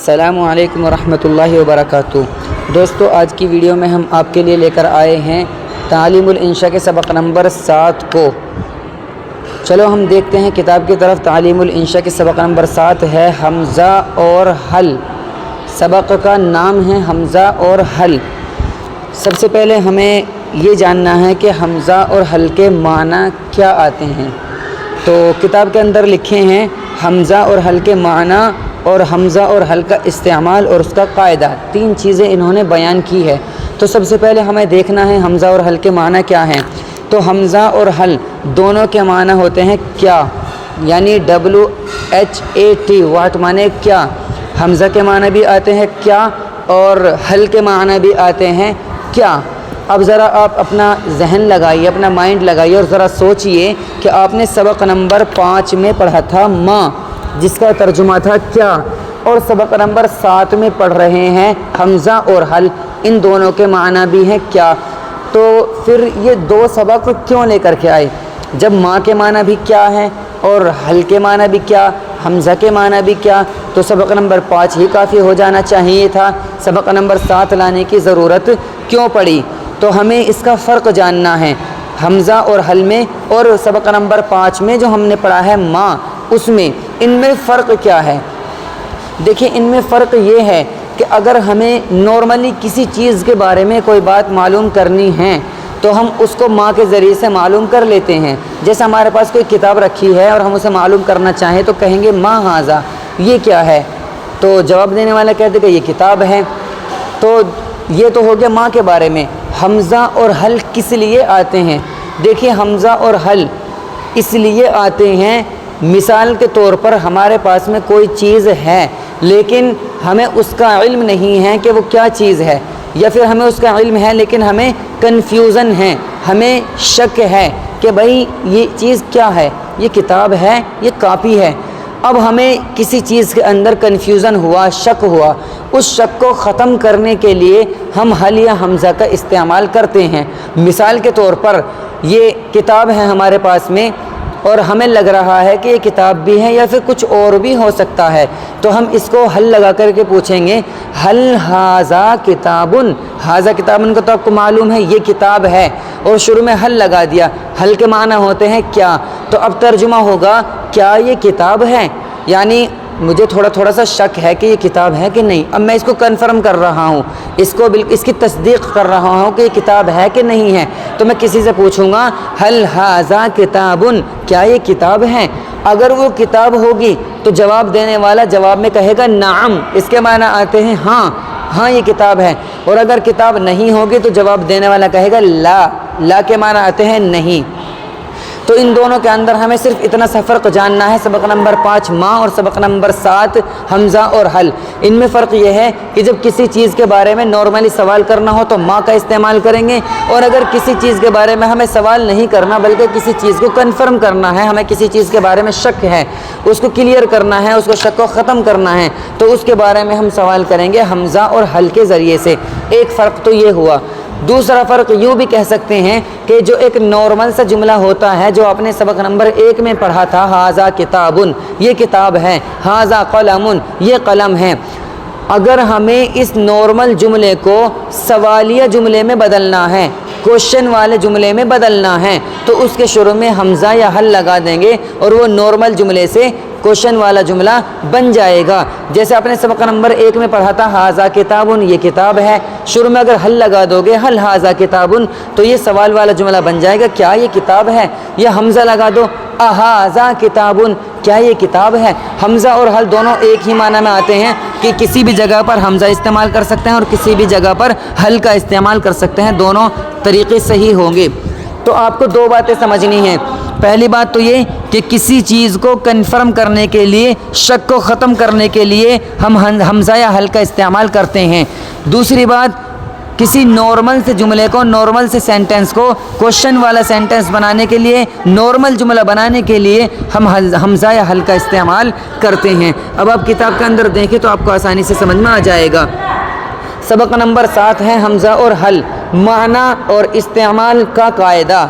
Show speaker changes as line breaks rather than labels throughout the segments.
السلام علیکم ورحمۃ اللہ وبرکاتہ۔ دوستو، آج کی ویڈیو میں ہم آپ کے لیے لے کر آئے ہیں تعلیم الانشاء کے سبق نمبر 7 کو۔ چلو ہم دیکھتے ہیں کتاب کی طرف۔ تعلیم الانشاء کے سبق نمبر 7 ہے حمزہ اور حل۔ سبق کا نام ہے حمزہ اور حل۔ سب سے پہلے ہمیں یہ جاننا ہے کہ حمزہ اور حل کے معنی کیا آتے ہیں۔ تو کتاب کے اندر لکھے ہیں حمزہ اور حل کے معنی اور حمزہ اور حل کا استعمال اور اس کا قاعدہ، 3 چیزیں انہوں نے بیان کی ہے۔ تو سب سے پہلے ہمیں دیکھنا ہے حمزہ اور حل کے معنی کیا ہیں۔ تو حمزہ اور حل دونوں کے معنی ہوتے ہیں کیا، یعنی WHAT، واٹ مانے کیا۔ حمزہ کے معنی بھی آتے ہیں کیا اور حل کے معنی بھی آتے ہیں کیا۔ اب ذرا آپ اپنا ذہن لگائیے، اپنا مائنڈ لگائیے اور ذرا سوچئے کہ آپ نے سبق نمبر 5 میں پڑھا تھا ماں، جس کا ترجمہ تھا کیا، اور سبق نمبر 7 میں پڑھ رہے ہیں حمزہ اور حل، ان دونوں کے معنی بھی ہیں کیا۔ تو پھر یہ 2 سبق کیوں لے کر کے آئے، جب ماں کے معنی بھی کیا ہے اور حل کے معنی بھی کیا، حمزہ کے معنی بھی کیا، تو سبق نمبر 5 ہی کافی ہو جانا چاہیے تھا، سبق نمبر 7 لانے کی ضرورت کیوں پڑی۔ تو ہمیں اس کا فرق جاننا ہے حمزہ اور حل میں، اور سبق نمبر 5 میں جو ہم نے پڑھا ہے ماں، اس میں ان میں فرق کیا ہے۔ دیکھیں، ان میں فرق یہ ہے کہ اگر ہمیں نارملی کسی چیز کے بارے میں کوئی بات معلوم کرنی ہے تو ہم اس کو ماں کے ذریعے سے معلوم کر لیتے ہیں۔ جیسے ہمارے پاس کوئی کتاب رکھی ہے اور ہم اسے معلوم کرنا چاہیں تو کہیں گے ماں ھذا، یہ کیا ہے، تو جواب دینے والا کہتے کہ یہ کتاب ہے۔ تو یہ تو ہو گیا ماں کے بارے میں۔ حمزہ اور حل کس لیے آتے ہیں؟ دیکھیے، حمزہ اور حل اس لیے آتے ہیں، مثال کے طور پر ہمارے پاس میں کوئی چیز ہے لیکن ہمیں اس کا علم نہیں ہے کہ وہ کیا چیز ہے، یا پھر ہمیں اس کا علم ہے لیکن ہمیں کنفیوژن ہے، ہمیں شک ہے کہ بھائی یہ چیز کیا ہے، یہ کتاب ہے، یہ کاپی ہے۔ اب ہمیں کسی چیز کے اندر کنفیوژن ہوا، شک ہوا، اس شک کو ختم کرنے کے لیے ہم حل یا حمزہ کا استعمال کرتے ہیں۔ مثال کے طور پر یہ کتاب ہے ہمارے پاس میں اور ہمیں لگ رہا ہے کہ یہ کتاب بھی ہے یا پھر کچھ اور بھی ہو سکتا ہے، تو ہم اس کو حل لگا کر کے پوچھیں گے حل ھذا کتابن، ھذا کتابن کا تو آپ کو معلوم ہے یہ کتاب ہے، اور شروع میں حل لگا دیا۔ حل کے معنی ہوتے ہیں کیا، تو اب ترجمہ ہوگا کیا یہ کتاب ہے، یعنی مجھے تھوڑا سا شک ہے کہ یہ کتاب ہے کہ نہیں، اب میں اس کو کنفرم کر رہا ہوں، اس کی تصدیق کر رہا ہوں کہ یہ کتاب ہے کہ نہیں ہے، تو میں کسی سے پوچھوں گا حل ھذا کتابن، کیا یہ کتاب ہے۔ اگر وہ کتاب ہوگی تو جواب دینے والا جواب میں کہے گا نعم، اس کے معنی آتے ہیں ہاں یہ کتاب ہے، اور اگر کتاب نہیں ہوگی تو جواب دینے والا کہے گا لا کے معنی آتے ہیں نہیں۔ تو ان دونوں کے اندر ہمیں صرف اتنا سا فرق جاننا ہے، سبق نمبر 5 ماں اور سبق نمبر 7 حمزہ اور حل۔ ان میں فرق یہ ہے کہ جب کسی چیز کے بارے میں نارملی سوال کرنا ہو تو ماں کا استعمال کریں گے، اور اگر کسی چیز کے بارے میں ہمیں سوال نہیں کرنا بلکہ کسی چیز کو کنفرم کرنا ہے، ہمیں کسی چیز کے بارے میں شک ہے، اس کو کلیئر کرنا ہے، اس کو شک کو ختم کرنا ہے، تو اس کے بارے میں ہم سوال کریں گے حمزہ اور حل کے ذریعے سے۔ ایک فرق تو یہ ہوا۔ دوسرا فرق یوں بھی کہہ سکتے ہیں کہ جو ایک نارمل سا جملہ ہوتا ہے جو آپ نے سبق نمبر 1 میں پڑھا تھا ھذا کتابن، یہ کتاب ہے، ھذا قلم، یہ قلم ہے، اگر ہمیں اس نارمل جملے کو سوالیہ جملے میں بدلنا ہے، کوشچن والے جملے میں بدلنا ہے، تو اس کے شروع میں حمزہ یا حل لگا دیں گے اور وہ نارمل جملے سے کوشچن والا جملہ بن جائے گا۔ جیسے آپ نے سبق نمبر 1 میں پڑھا تھا ھذا کتابن، یہ کتاب ہے، شروع میں اگر حل لگا دو گے حل ھذا کتابن تو یہ سوال والا جملہ بن جائے گا کیا یہ کتاب ہے، یا حمزہ لگا دو اھذا کتابن، کیا یہ کتاب ہے۔ حمزہ اور حل دونوں ایک ہی معنی میں آتے ہیں کہ کسی بھی جگہ پر حمزہ استعمال کر سکتے ہیں اور کسی بھی جگہ پر حل کا استعمال کر سکتے ہیں، دونوں طریقے صحیح ہوں گے۔ تو آپ کو 2 باتیں سمجھنی ہیں۔ پہلی بات تو یہ کہ کسی چیز کو کنفرم کرنے کے لیے، شک کو ختم کرنے کے لیے ہم حمزہ یا حل کا استعمال کرتے ہیں۔ دوسری بات، کسی نارمل سے جملے کو، نارمل سے سینٹنس کو کوشچن والا سینٹنس بنانے کے لیے، نارمل جملہ بنانے کے لیے ہم حمزہ یا حل کا استعمال کرتے ہیں۔ اب آپ کتاب کے اندر دیکھیں تو آپ کو آسانی سے سمجھ میں آ جائے گا۔ سبق نمبر 7 ہے حمزہ اور حل، معنی اور استعمال کا قاعدہ۔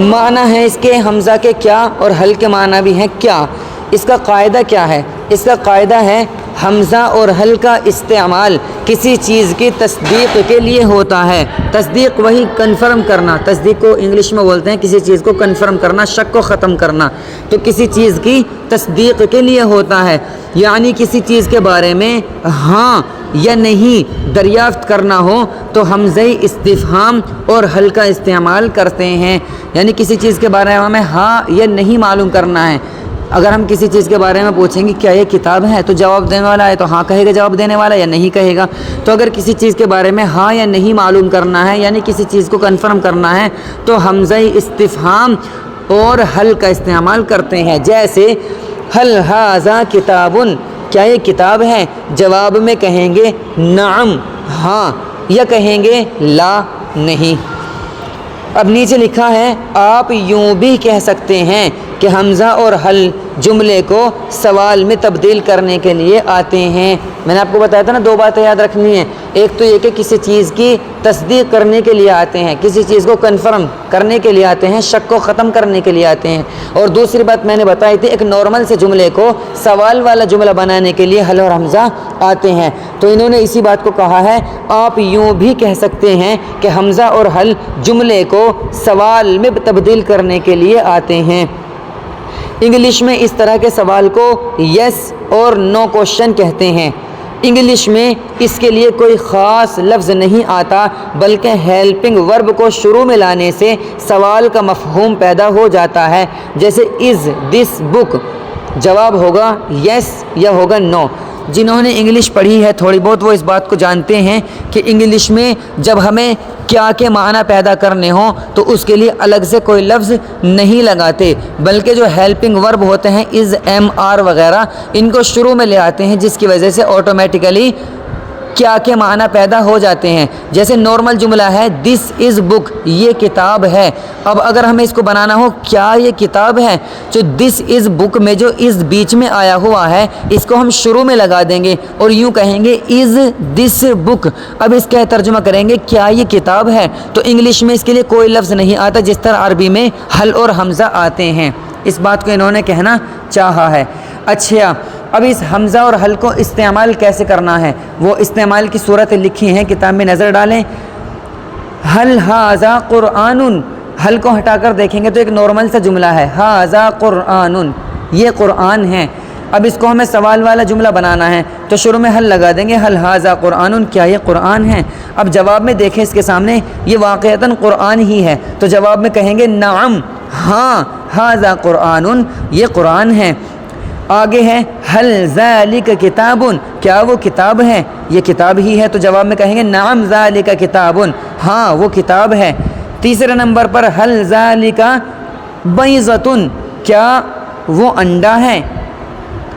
معنی ہے اس کے حمزہ کے کیا اور حل کے معنی بھی ہیں کیا، اس کا قاعدہ کیا ہے؟ اس کا قاعدہ ہے حمزہ اور حل کا استعمال کسی چیز کی تصدیق کے لیے ہوتا ہے۔ تصدیق وہی کنفرم کرنا، تصدیق کو انگلش میں بولتے ہیں کسی چیز کو کنفرم کرنا، شک کو ختم کرنا، تو کسی چیز کی تصدیق کے لیے ہوتا ہے، یعنی کسی چیز کے بارے میں ہاں یا نہیں دریافت کرنا ہو تو حمزہ استفہام اور حل کا استعمال کرتے ہیں، یعنی کسی چیز کے بارے میں ہمیں ہاں یا نہیں معلوم کرنا ہے۔ اگر ہم کسی چیز کے بارے میں پوچھیں گے کیا یہ کتاب ہے تو جواب دینے والا ہے تو ہاں کہے گا جواب دینے والا، یا نہیں کہے گا۔ تو اگر کسی چیز کے بارے میں ہاں یا نہیں معلوم کرنا ہے، یعنی کسی چیز کو کنفرم کرنا ہے، تو حمزہ استفہام اور حل کا استعمال کرتے ہیں۔ جیسے حل ھذا کتاب، کیا یہ کتاب ہے؟ جواب میں کہیں گے نعم ہاں، یا کہیں گے لا نہیں۔ اب نیچے لکھا ہے آپ یوں بھی کہہ سکتے ہیں کہ حمزہ اور حل جملے کو سوال میں تبدیل کرنے کے لیے آتے ہیں۔ میں نے آپ کو بتایا تھا نا، دو باتیں یاد رکھنی ہیں، ایک تو یہ کہ کسی چیز کی تصدیق کرنے کے لیے آتے ہیں، کسی چیز کو کنفرم کرنے کے لیے آتے ہیں، شک کو ختم کرنے کے لیے آتے ہیں، اور دوسری بات میں نے بتائی تھی ایک نارمل سے جملے کو سوال والا جملہ بنانے کے لیے حل اور حمزہ آتے ہیں۔ تو انہوں نے اسی بات کو کہا ہے آپ یوں بھی کہہ سکتے ہیں کہ حمزہ اور حل جملے کو سوال میں تبدیل کرنے کے لیے آتے ہیں۔ انگلش میں اس طرح کے سوال کو یس اور نو کوشچن کہتے ہیں۔ انگلش میں اس کے لیے کوئی خاص لفظ نہیں آتا، بلکہ ہیلپنگ ورب کو شروع میں لانے سے سوال کا مفہوم پیدا ہو جاتا ہے۔ جیسے از دس بک، جواب ہوگا یس یا ہوگا نو۔ جنہوں نے انگلش پڑھی ہے تھوڑی بہت وہ اس بات کو جانتے ہیں کہ انگلش میں جب ہمیں کیا کے معنی پیدا کرنے ہوں تو اس کے لیے الگ سے کوئی لفظ نہیں لگاتے، بلکہ جو ہیلپنگ ورب ہوتے ہیں از، ایم، آر وغیرہ ان کو شروع میں لے آتے ہیں، جس کی وجہ سے آٹومیٹیکلی کیا کے معنی پیدا ہو جاتے ہیں۔ جیسے نارمل جملہ ہے دس از بک، یہ کتاب ہے۔ اب اگر ہمیں اس کو بنانا ہو کیا یہ کتاب ہے، جو دس از بک میں جو از بیچ میں آیا ہوا ہے اس کو ہم شروع میں لگا دیں گے اور یوں کہیں گے از دس بک۔ اب اس کا ترجمہ کریں گے کیا یہ کتاب ہے، تو انگلش میں اس کے لیے کوئی لفظ نہیں آتا جس طرح عربی میں حل اور حمزہ آتے ہیں۔ اس بات کو انہوں نے کہنا چاہا ہے۔ اچھا، اب اس حمزہ اور حل کو استعمال کیسے کرنا ہے وہ استعمال کی صورت لکھی ہیں، کتاب میں نظر ڈالیں۔ حل ھذا قرآن، حل کو ہٹا کر دیکھیں گے تو ایک نارمل سا جملہ ہے، ھذا قرآن، یہ قرآن ہے۔ اب اس کو ہمیں سوال والا جملہ بنانا ہے تو شروع میں حل لگا دیں گے، حل ھذا قرآن، کیا یہ قرآن ہے؟ اب جواب میں دیکھیں اس کے سامنے یہ واقعتاً قرآن ہی ہے تو جواب میں کہیں گے نعم ہاں، ھذا قرآن، یہ قرآن ہے۔ آگے ہے حل ذالک کتاب، کیا وہ کتاب ہے؟ یہ کتاب ہی ہے تو جواب میں کہیں گے نعم ذالک کتاب، ہاں وہ کتاب ہے۔ تیسرے نمبر پر حل ذالک بیضۃ، کیا وہ انڈا ہے؟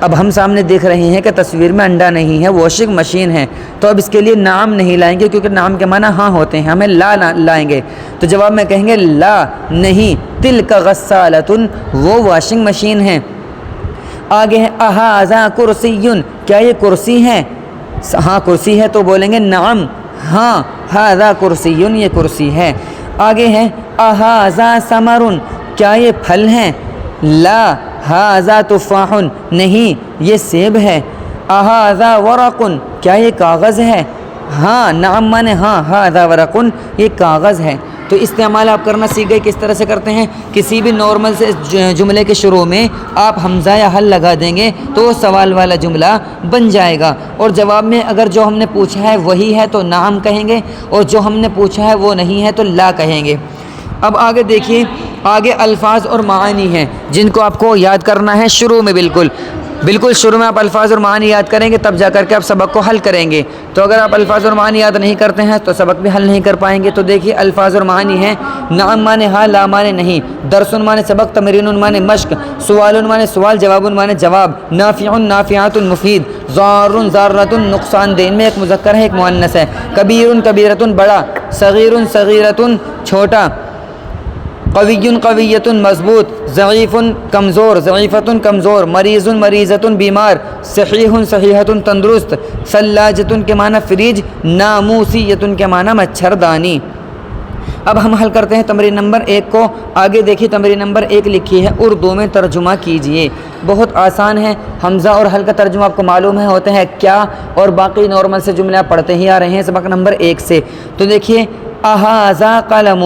اب ہم سامنے دیکھ رہے ہیں کہ تصویر میں انڈا نہیں ہے، واشنگ مشین ہے، تو اب اس کے لیے نام نہیں لائیں گے کیونکہ نام کے معنی ہاں ہوتے ہیں، ہمیں لا لائیں گے تو جواب میں کہیں گے لا نہیں، تلک غسالۃ، وہ واشنگ مشین ہے۔ آگے ہے اھذا کرسی، کیا یہ کرسی ہے؟ ہاں کرسی ہے تو بولیں گے نعم ہاں، ھذا کرسی، یہ کرسی ہے۔ آگے ہے اھذا ثمر، کیا یہ پھل ہیں؟ لا، ھذا تفاح، نہیں یہ سیب ہے۔ اھذا ورق، کیا یہ کاغذ ہے؟ ہاں، نعم مانے ہاں، ھذا ورق، یہ کاغذ ہے۔ تو استعمال آپ کرنا سیکھ گئے کس طرح سے کرتے ہیں، کسی بھی نارمل سے جملے کے شروع میں آپ حمزہ یا حل لگا دیں گے تو وہ سوال والا جملہ بن جائے گا، اور جواب میں اگر جو ہم نے پوچھا ہے وہی ہے تو نعم کہیں گے، اور جو ہم نے پوچھا ہے وہ نہیں ہے تو لا کہیں گے۔ اب آگے دیکھیے، آگے الفاظ اور معانی ہیں جن کو آپ کو یاد کرنا ہے شروع میں، بالکل شروع میں آپ الفاظ اور معانی یاد کریں گے تب جا کر کے آپ سبق کو حل کریں گے۔ تو اگر آپ الفاظ اور معانی یاد نہیں کرتے ہیں تو سبق بھی حل نہیں کر پائیں گے۔ تو دیکھیے الفاظ اور معانی ہیں، نعم مانے ہاں، لا مانے نہیں، درس مانے سبق، تمرین مانے مشق، سوال مانے سوال، جواب مانے جواب، نافع نافعات مفید، ضار ضارۃ نقصان دہ، ان میں ایک مذکر ہے ایک مؤنث ہے، کبیر کبیرۃ بڑا، صغیر صغیرۃ چھوٹا، قوی قویۃ مضبوط، ضعیف کمزور، ضعیفۃ کمزور، مریض مریضۃ بیمار، صحیح صحیحۃ تندرست، ثلاجۃ کے معنی فریج، ناموسیۃ کے معنی مچھردانی۔ اب ہم حل کرتے ہیں تمرین نمبر 1 کو۔ آگے دیکھیے تمرین نمبر 1 لکھی ہے، اردو میں ترجمہ کیجئے۔ بہت آسان ہے، حمزہ اور حل کا ترجمہ آپ کو معلوم ہے ہوتے ہیں کیا، اور باقی نارمل سے جملے آپ پڑھتے ہی آ رہے ہیں سبق نمبر 1 سے۔ تو دیکھیے اہذا قلم،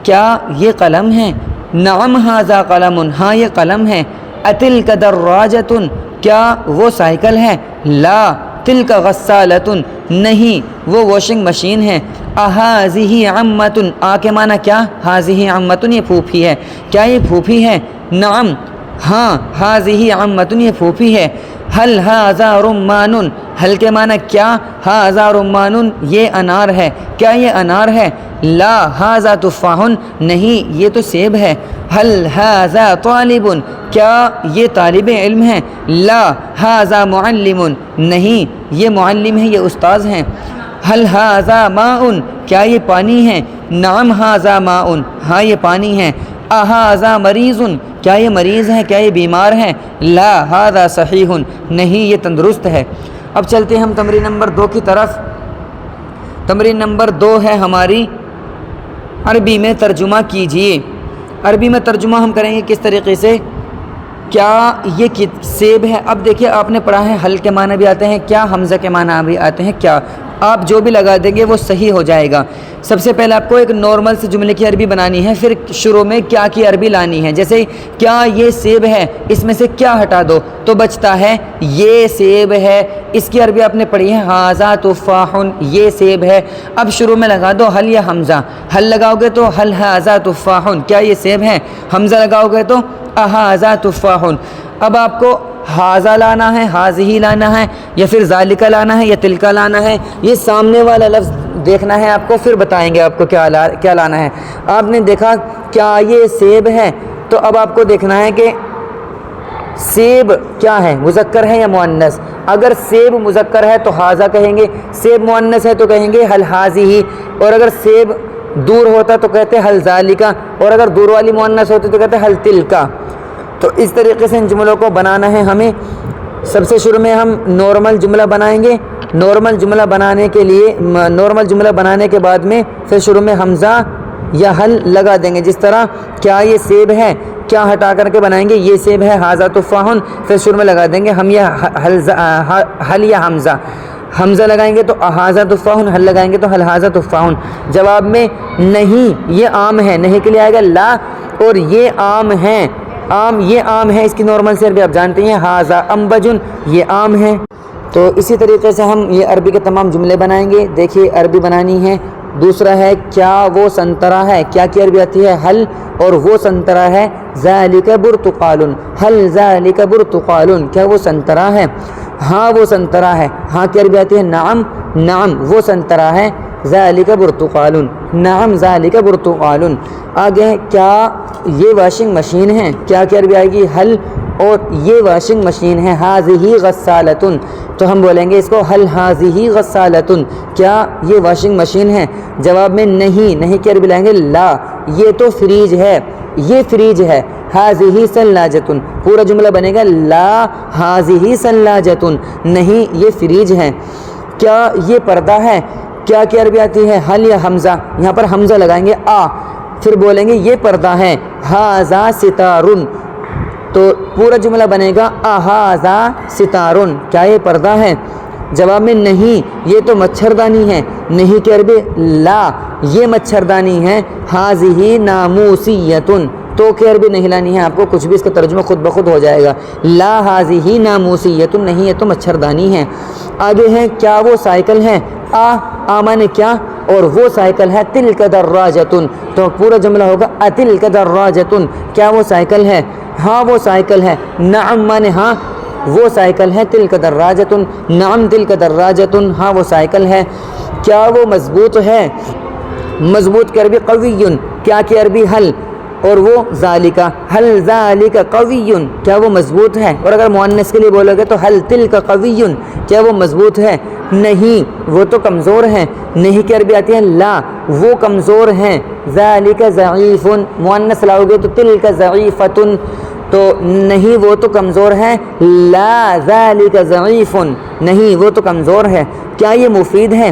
کیا یہ قلم ہے؟ نعم ھذا قلم، ہاں یہ قلم ہے۔ اتلک دراجۃ، کیا وہ سائیکل ہے؟ لا تلک غسالۃ، نہیں وہ واشنگ مشین ہے۔ اہذہ عمۃ، آ کے معنی کیا؟ ھذہ عمۃ، یہ پھوپھی ہے، کیا یہ پھوپھی ہے؟ نعم ہاں، ھذہ عمۃ، یہ پھوپھی ہے۔ حل ھذا رمان، حل کے معنی کیا؟ ھذا رمان، یہ انار ہے، کیا یہ انار ہے؟ لا ھذا تفاح، نہیں یہ تو سیب ہے۔ حل ھذا طالب، کیا یہ طالب علم ہے؟ لا ھذا معلم، نہیں یہ معلم ہے، یہ استاذ ہیں۔ حل ھذا ماء، کیا یہ پانی ہے؟ نعم ھذا ماء، ہاں یہ پانی ہے۔ اھذا مریض، کیا یہ مریض ہے، کیا یہ بیمار ہے؟ لا ھذا صحیح، نہیں یہ تندرست ہے۔ اب چلتے ہیں ہم تمرین نمبر 2 کی طرف۔ تمرین نمبر 2 ہے ہماری، عربی میں ترجمہ کیجئے۔ عربی میں ترجمہ ہم کریں گے کس طریقے سے؟ کیا یہ سیب ہے؟ اب دیکھیے آپ نے پڑھا ہے حل کے معنی بھی آتے ہیں کیا، حمزہ کے معنی بھی آتے ہیں کیا، آپ جو بھی لگا دیں گے وہ صحیح ہو جائے گا۔ سب سے پہلے آپ کو ایک نارمل سے جملے کی عربی بنانی ہے، پھر شروع میں کیا کی عربی لانی ہے۔ جیسے کیا یہ سیب ہے، اس میں سے کیا ہٹا دو تو بچتا ہے یہ سیب ہے، اس کی عربی آپ نے پڑھی ہے ھذا تفاح، یہ سیب ہے۔ اب شروع میں لگا دو حل یا حمزہ، حل لگاؤ گے تو حل ھذا تفاح، کیا یہ سیب ہے؟ حمزہ لگاؤ گے تو اھذا تفاح۔ اب آپ کو ھذا لانا ہے، ھذہ لانا ہے، یا پھر ذالک لانا ہے، یا تلک لانا ہے، یہ سامنے والا لفظ دیکھنا ہے آپ کو، پھر بتائیں گے آپ کو کیا لانا ہے۔ آپ نے دیکھا کیا یہ سیب ہے، تو اب آپ کو دیکھنا ہے کہ سیب کیا ہے، مذکر ہے یا مؤنث۔ اگر سیب مذکر ہے تو ھذا کہیں گے، سیب مؤنث ہے تو کہیں گے حل ھذہ، اور اگر سیب دور ہوتا تو کہتے حل ذالک، اور اگر دور والی مؤنث ہوتی تو کہتے حل تلک۔ تو اس طریقے سے ان جملوں کو بنانا ہے ہمیں۔ سب سے شروع میں ہم نارمل جملہ بنائیں گے، نارمل جملہ بنانے کے لیے نارمل جملہ بنانے کے بعد میں پھر شروع میں حمزہ یا حل لگا دیں گے۔ جس طرح کیا یہ سیب ہے، کیا ہٹا کر کے بنائیں گے یہ سیب ہے ھذا تفاح، پھر شروع میں لگا دیں گے ہم یہ حل یا حمزہ، حمزہ لگائیں گے تو ھذا تفاح، حل لگائیں گے تو حل ھذا تفاح۔ جواب میں نہیں یہ آم ہے، نہیں کے لیے آئے گا لا، اور یہ آم ہے، آم یہ آم ہے، اس کی نارمل سے عربی آپ جانتے ہیں ھذا انبج، یہ آم ہے۔ تو اسی طریقے سے ہم یہ عربی کے تمام جملے بنائیں گے۔ دیکھیے عربی بنانی ہے۔ دوسرا ہے کیا وہ سنترا ہے، کیا کی عربی آتی ہے حل، اور وہ سنترا ہے ذالک برتقال، حل ذالک برتقال، کیا وہ سنترا ہے؟ ہاں وہ سنترا ہے، ہاں کی عربی آتی ہے نعم، نعم وہ سنترا ہے، ذالک برتقال، نعم ذالک برتقال۔ آگے ہے کیا یہ واشنگ مشین ہے، کیا کی عربی آئے گی حل، اور یہ واشنگ مشین ہے ھذہ غسالۃ، تو ہم بولیں گے اس کو حل ھذہ غسالۃ، کیا یہ واشنگ مشین ہے؟ جواب میں نہیں، نہیں کی عربی لائیں گے لا، یہ تو فریج ہے، یہ فریج ہے، ھذہ ثلاجۃ، پورا جملہ بنے گا لا ھذہ ثلاجۃ، نہیں یہ فریج ہے۔ کیا یہ پردہ ہے، کیا کی عربی آتی ہے حل یا حمزہ، یہاں پر حمزہ لگائیں گے آ، پھر بولیں گے یہ پردہ ہے ھذا ستار، تو پورا جملہ بنے گا اھذا ستار، کیا یہ پردہ ہے؟ جواب میں نہیں یہ تو مچھردانی ہے، نہیں کی عربی لا یہ مچھردانی ہے، ھذہ ناموسیۃ، تو کی عربی نہیں لانی ہے آپ کو، کچھ بھی اس کا ترجمہ خود بخود ہو جائے گا، لا ھذہ ناموسیۃ، نہیں یہ تو مچھردانی ہے۔ آگے ہے کیا وہ سائیکل ہے، آمن کیا، اور وہ سائیکل ہے تلک دراجۃ، تو پورا جملہ ہوگا اتلک دراجۃ، کیا وہ سائیکل ہے؟ ہاں وہ سائیکل ہے، نعم مانے ہاں وہ سائیکل ہے، تلک دراجۃ، نعم تلک دراجۃ، ہاں وہ سائیکل ہے۔ کیا وہ مضبوط ہے، مضبوط کی عربی قوی، کیا کی عربی حل، اور وہ ذالک، حل ذالک قوی، کیا وہ مضبوط ہے؟ اور اگر مؤنث کے لیے بولو گے تو حل تلک قوی، کیا وہ مضبوط ہے؟ نہیں وہ تو کمزور ہے، نہیں کی عربی آتی ہے لا وہ کمزور ہیں، ذالک ضعیف، مؤنث لاؤ گے تو تلک ضعیفۃ، تو نہیں وہ تو کمزور ہے، لا ذالک ضعیف، نہیں وہ تو کمزور ہے۔ کیا یہ مفید ہے،